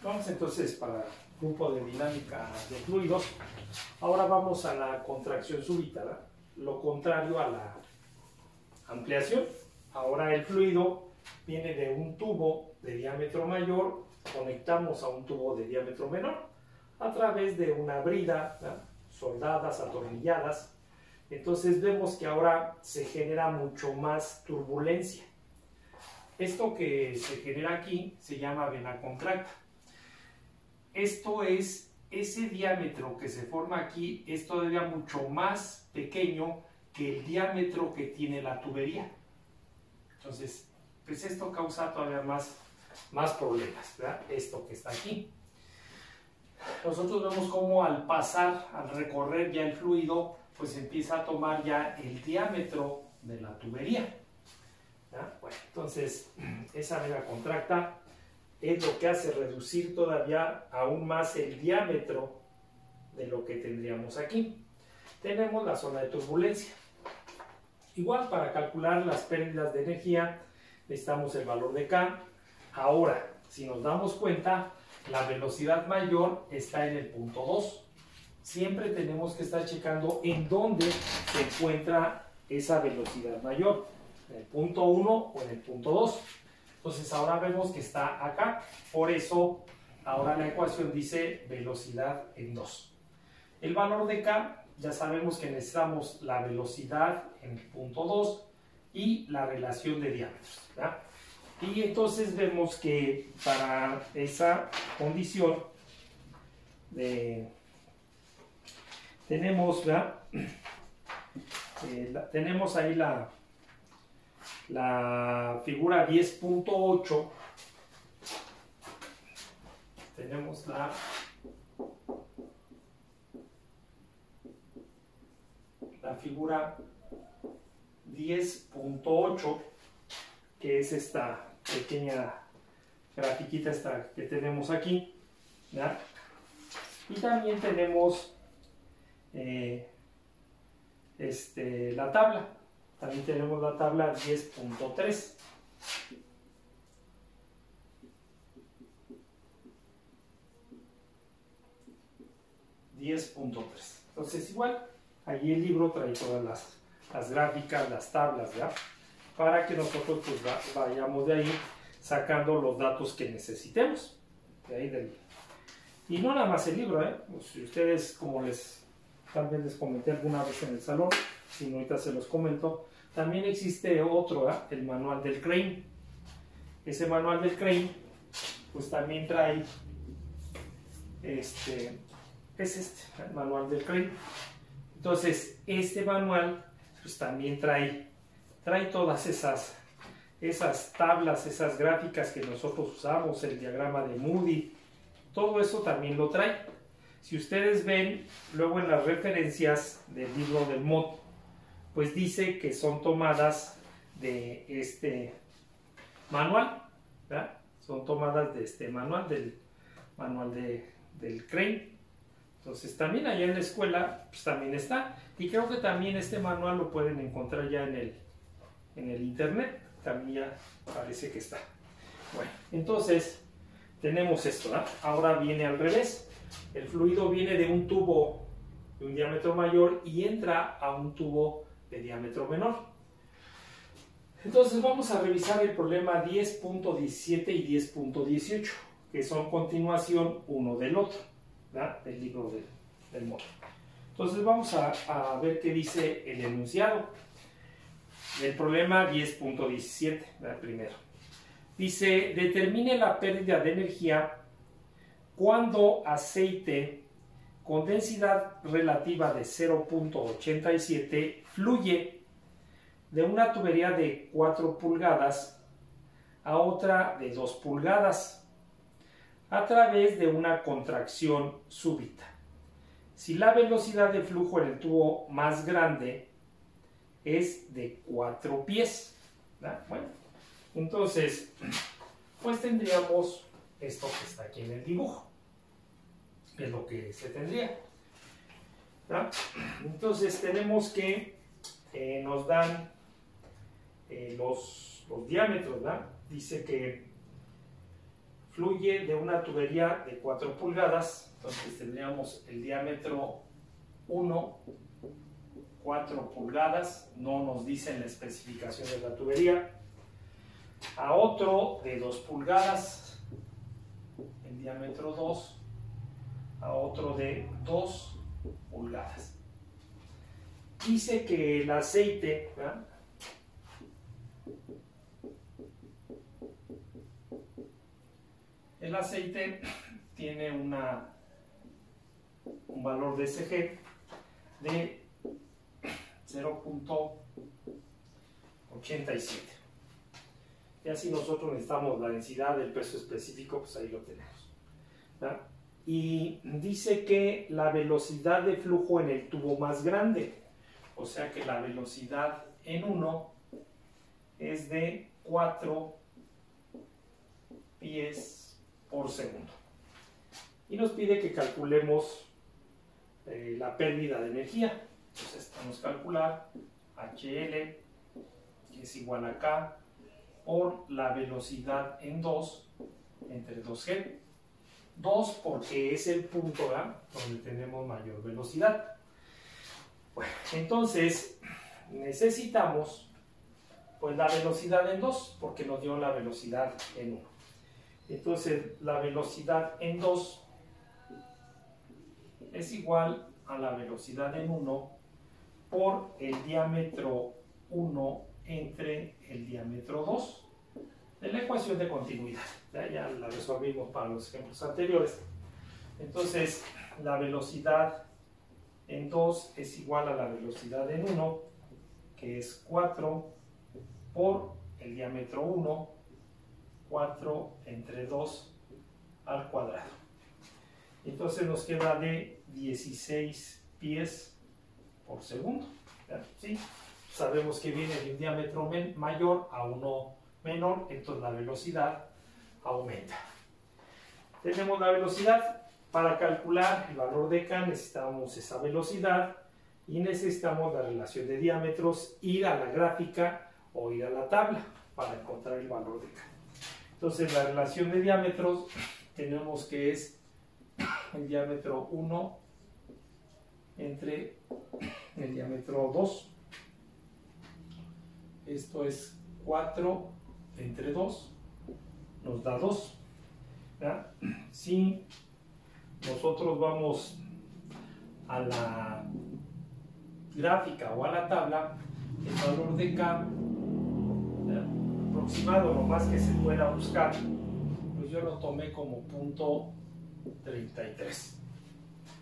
Vamos entonces para grupo de dinámica de fluidos. Ahora vamos a la contracción súbita, ¿verdad? Lo contrario a la ampliación. Ahora el fluido viene de un tubo de diámetro mayor, conectamos a un tubo de diámetro menor a través de una brida, ¿verdad? Soldadas, atornilladas. Entonces vemos que ahora se genera mucho más turbulencia. Esto que se genera aquí se llama vena contracta. Esto es, ese diámetro que se forma aquí es todavía mucho más pequeño que el diámetro que tiene la tubería. Entonces, pues esto causa todavía más problemas, ¿verdad? Esto que está aquí. Nosotros vemos cómo al pasar, al recorrer ya el fluido, pues empieza a tomar ya el diámetro de la tubería. ¿Ya? Bueno, entonces, esa vena contracta es lo que hace reducir todavía aún más el diámetro de lo que tendríamos aquí. Tenemos la zona de turbulencia. Igual, para calcular las pérdidas de energía, necesitamos el valor de K. Ahora, si nos damos cuenta, la velocidad mayor está en el punto 2. Siempre tenemos que estar checando en dónde se encuentra esa velocidad mayor, en el punto 1 o en el punto 2. Entonces ahora vemos que está acá, por eso ahora la ecuación dice velocidad en 2. El valor de K, ya sabemos que necesitamos la velocidad en el punto 2 y la relación de diámetros, ¿verdad? Y entonces vemos que para esa condición tenemos, ¿verdad? Tenemos ahí la figura 10.8. Tenemos la figura 10.8, que es esta pequeña grafiquita que tenemos aquí, ¿verdad? Y también tenemos la tabla. También tenemos la tabla 10.3. Entonces igual, allí el libro trae todas las gráficas, las tablas, ¿verdad? Para que nosotros pues vayamos de ahí sacando los datos que necesitemos. De ahí y no nada más el libro, pues si ustedes, como tal vez les comenté alguna vez en el salón, si no ahorita se los comento, también existe otro, el manual del Crane. Ese manual del Crane, pues también trae, es el manual del Crane. Entonces, este manual, pues también trae todas esas tablas, esas gráficas que nosotros usamos, el diagrama de Moody, todo eso también lo trae. Si ustedes ven luego en las referencias del libro del MOD, pues dice que son tomadas de este manual, ¿verdad? Son tomadas de este manual, del manual del Crane. Entonces también allá en la escuela pues también está, y creo que también este manual lo pueden encontrar ya en el internet, también ya parece que está. Bueno, entonces tenemos esto, ¿verdad? Ahora viene al revés. El fluido viene de un tubo de un diámetro mayor y entra a un tubo de diámetro menor. Entonces vamos a revisar el problema 10.17 y 10.18, que son continuación uno del otro, ¿verdad? Del libro del módulo. Entonces vamos a ver qué dice el enunciado del problema 10.17, primero. Dice, determine la pérdida de energía cuando aceite con densidad relativa de 0.87 fluye de una tubería de 4 pulgadas a otra de 2 pulgadas a través de una contracción súbita. Si la velocidad de flujo en el tubo más grande es de 4 pies, ¿verdad? Bueno, entonces, pues tendríamos esto que está aquí en el dibujo. Es lo que se tendría, ¿verdad? Entonces tenemos que nos dan los diámetros, ¿verdad? Dice que fluye de una tubería de 4 pulgadas, entonces tendríamos el diámetro 1, 4 pulgadas, no nos dicen la especificación de la tubería, a otro de 2 pulgadas, el diámetro 2, a otro de 2 pulgadas. Dice que el aceite, ¿verdad?, el aceite tiene un valor de SG de 0.87. Ya si nosotros necesitamos la densidad del peso específico, pues ahí lo tenemos, ¿verdad? Y dice que la velocidad de flujo en el tubo más grande, o sea que la velocidad en 1 es de 4 pies por segundo. Y nos pide que calculemos la pérdida de energía. Entonces vamos a calcular HL, que es igual a K, por la velocidad en 2 entre 2G. 2 porque es el punto, ¿verdad?, donde tenemos mayor velocidad. Bueno, entonces necesitamos pues la velocidad en 2 porque nos dio la velocidad en 1. Entonces la velocidad en 2 es igual a la velocidad en 1 por el diámetro 1 entre el diámetro 2 de la ecuación de continuidad. Ya la resolvimos para los ejemplos anteriores. Entonces la velocidad en 2 es igual a la velocidad en 1, que es 4 por el diámetro 1, 4 entre 2 al cuadrado. Entonces nos queda de 16 pies por segundo. ¿Sí? Sabemos que viene de un diámetro mayor a uno menor, entonces la velocidad aumenta. Tenemos la velocidad. Para calcular el valor de K necesitamos esa velocidad y necesitamos la relación de diámetros, ir a la gráfica o ir a la tabla para encontrar el valor de K. Entonces la relación de diámetros tenemos que es el diámetro 1 entre el diámetro 2. Esto es 4 entre 2, nos da 2. ¿Verdad? Si nosotros vamos a la gráfica o a la tabla, el valor de K, aproximado, lo más que se pueda buscar, pues yo lo tomé como punto 33,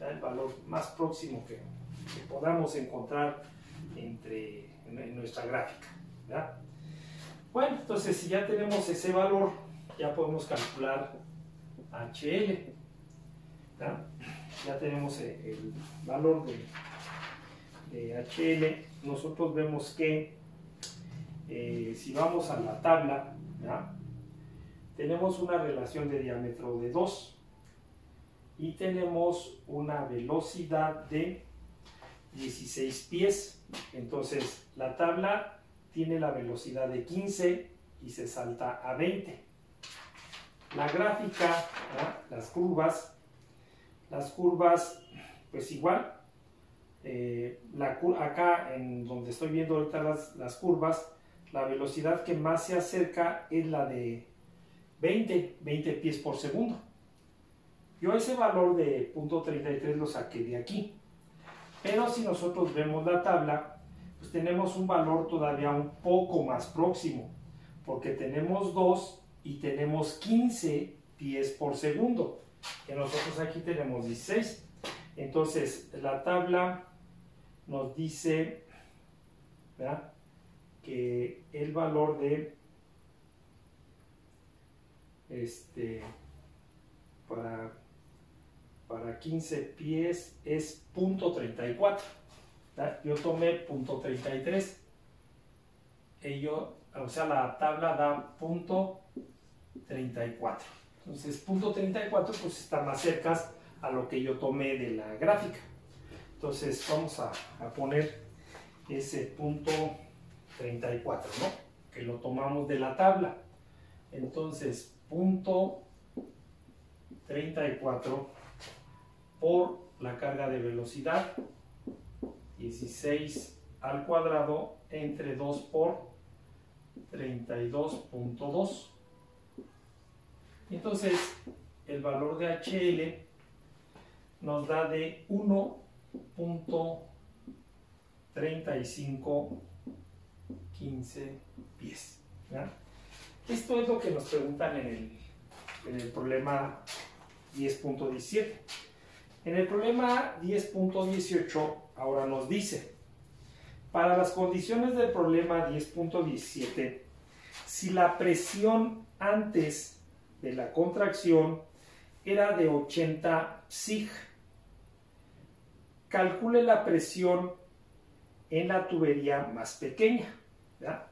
el valor más próximo que podamos encontrar en nuestra gráfica, ¿verdad? Bueno, entonces si ya tenemos ese valor, ya podemos calcular HL, ¿verdad? Ya tenemos el valor de HL. Nosotros vemos que si vamos a la tabla, ¿verdad?, tenemos una relación de diámetro de 2 y tenemos una velocidad de 16 pies. Entonces la tabla tiene la velocidad de 15 y se salta a 20. La gráfica, ¿verdad?, las curvas pues igual. Acá en donde estoy viendo ahorita las curvas, la velocidad que más se acerca es la de 20 pies por segundo. Yo ese valor de 0.33 lo saqué de aquí, pero si nosotros vemos la tabla, pues tenemos un valor todavía un poco más próximo, porque tenemos 2 y tenemos 15 pies por segundo, que nosotros aquí tenemos 16. Entonces la tabla nos dice, ¿verdad?, que el valor de para 15 pies es 0.34. Yo tomé 0.33. O sea, la tabla da 0.34. Entonces 0.34 pues está más cerca a lo que yo tomé de la gráfica. Entonces vamos a poner ese 0.34, ¿no?, que lo tomamos de la tabla. Entonces 0.34 34 por la carga de velocidad, 16 al cuadrado entre 2 por 32.2. Entonces, el valor de HL nos da de 1.3515 pies. ¿Ya? Esto es lo que nos preguntan en el problema 10.17. En el problema 10.18 ahora nos dice, para las condiciones del problema 10.17, si la presión antes de la contracción era de 80 psig, calcule la presión en la tubería más pequeña. ¿Ya?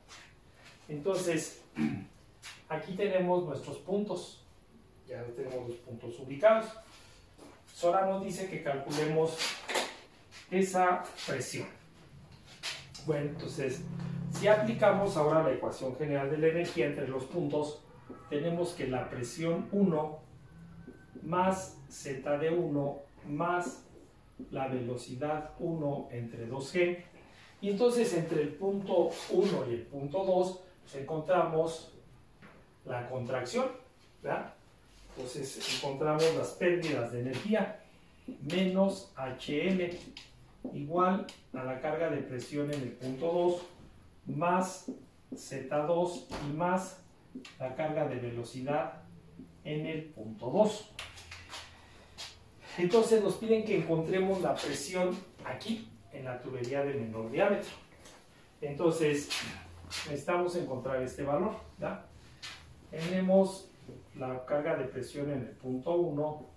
Entonces, aquí tenemos nuestros puntos. Ya tenemos los puntos ubicados. Ahora nos dice que calculemos esa presión. Bueno, entonces, si aplicamos ahora la ecuación general de la energía entre los puntos, tenemos que la presión 1 más Z de 1 más la velocidad 1 entre 2G. Y entonces entre el punto 1 y el punto 2 pues encontramos la contracción, ¿verdad? Entonces encontramos las pérdidas de energía menos HL igual a la carga de presión en el punto 2 más Z2 y más la carga de velocidad en el punto 2. Entonces nos piden que encontremos la presión aquí en la tubería de menor diámetro. Entonces necesitamos encontrar este valor, ¿ya? Tenemos la carga de presión en el punto 1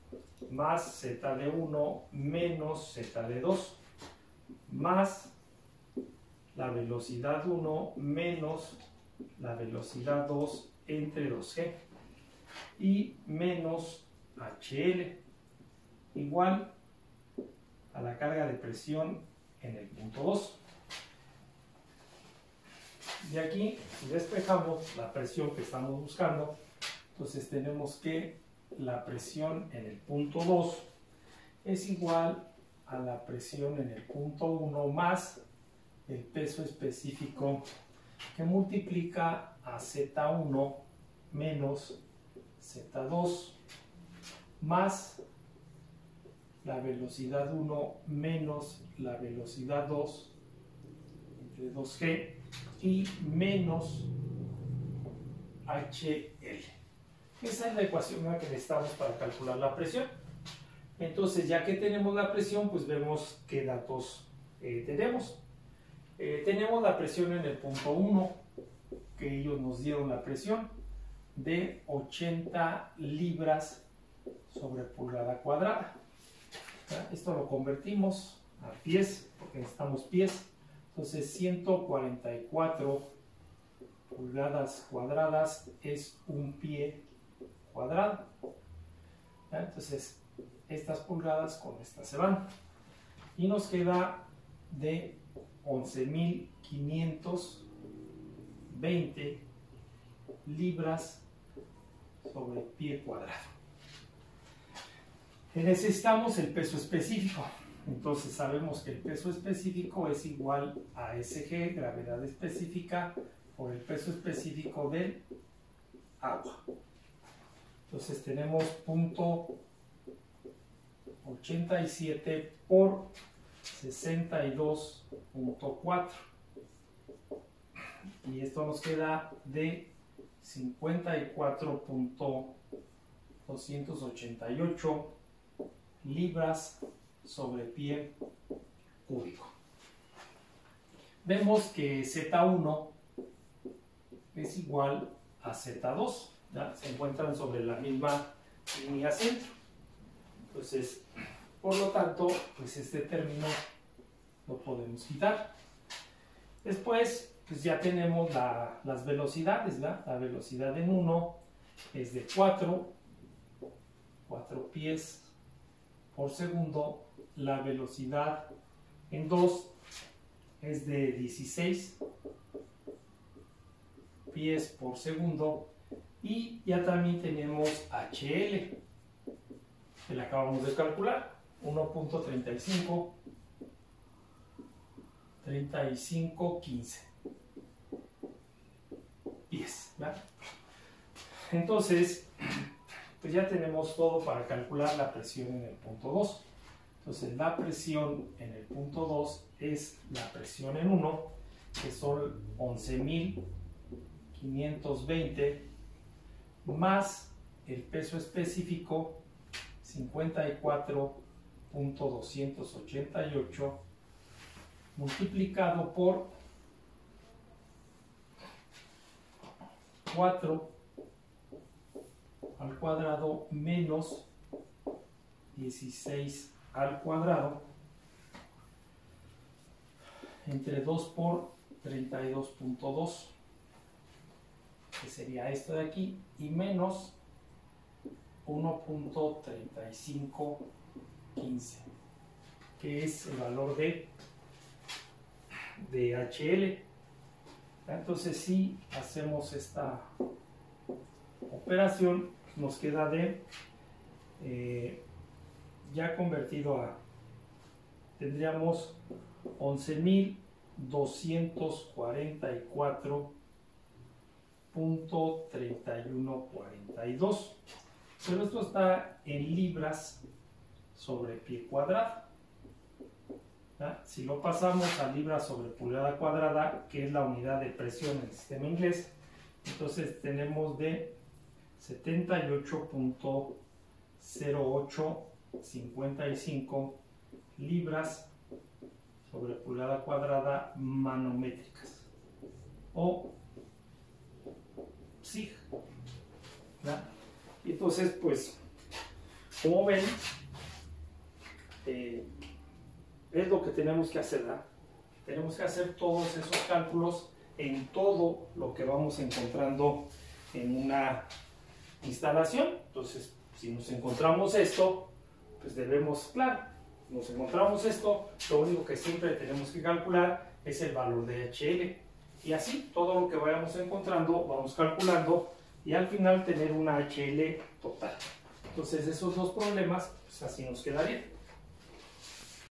más Z de 1 menos Z de 2 más la velocidad 1 menos la velocidad 2 entre 2G y menos HL igual a la carga de presión en el punto 2. De aquí despejamos la presión que estamos buscando. Entonces tenemos que la presión en el punto 2 es igual a la presión en el punto 1 más el peso específico que multiplica a Z1 menos Z2 más la velocidad 1 menos la velocidad 2 entre 2G y menos HL. Esa es la ecuación que necesitamos para calcular la presión. Entonces, ya que tenemos la presión, pues vemos qué datos tenemos. Tenemos la presión en el punto 1, que ellos nos dieron la presión de 80 libras sobre pulgada cuadrada. ¿Ya? Esto lo convertimos a pies, porque necesitamos pies. Entonces 144 pulgadas cuadradas es un pie cuadrado. ¿Ya? Entonces estas pulgadas con estas se van. Y nos queda de 11.520 libras sobre pie cuadrado. Necesitamos el peso específico. Entonces sabemos que el peso específico es igual a SG, gravedad específica, por el peso específico del agua. Entonces tenemos 0.87 por 62.4. Y esto nos queda de 54.288 libras sobre pie cúbico. Vemos que Z1 es igual a Z2, ¿ya? Se encuentran sobre la misma línea centro. Entonces, por lo tanto, pues este término lo podemos quitar. Después, pues ya tenemos las velocidades, ¿verdad? La velocidad en 1 es de 4 pies por segundo. La velocidad en 2 es de 16 pies por segundo. Y ya también tenemos HL. que le acabamos de calcular, 1.3515. 10, ¿verdad? Entonces, pues ya tenemos todo para calcular la presión en el punto 2. Entonces, la presión en el punto 2 es la presión en 1, que son 11.520, más el peso específico, 54.288, multiplicado por 4 al cuadrado menos 16 al cuadrado entre 2 por 32.2, que sería esto de aquí, y menos 1.3515, que es el valor de HL. Entonces, si hacemos esta operación, nos queda de ya convertido a, tendríamos 11.244.3142, pero esto está en libras sobre pie cuadrado. ¿Ya? Si lo pasamos a libras sobre pulgada cuadrada, que es la unidad de presión en el sistema inglés, entonces tenemos de 78.0855 libras sobre pulgada cuadrada manométricas, o SIG. ¿Ya? Y entonces, pues, como ven, es lo que tenemos que hacer, ¿verdad? Tenemos que hacer todos esos cálculos en todo lo que vamos encontrando en una instalación. Entonces, si nos encontramos esto, pues debemos, claro, nos encontramos esto, lo único que siempre tenemos que calcular es el valor de HL. Y así, todo lo que vayamos encontrando, vamos calculando y al final tener una HL total. Entonces, esos dos problemas, pues así nos quedarían.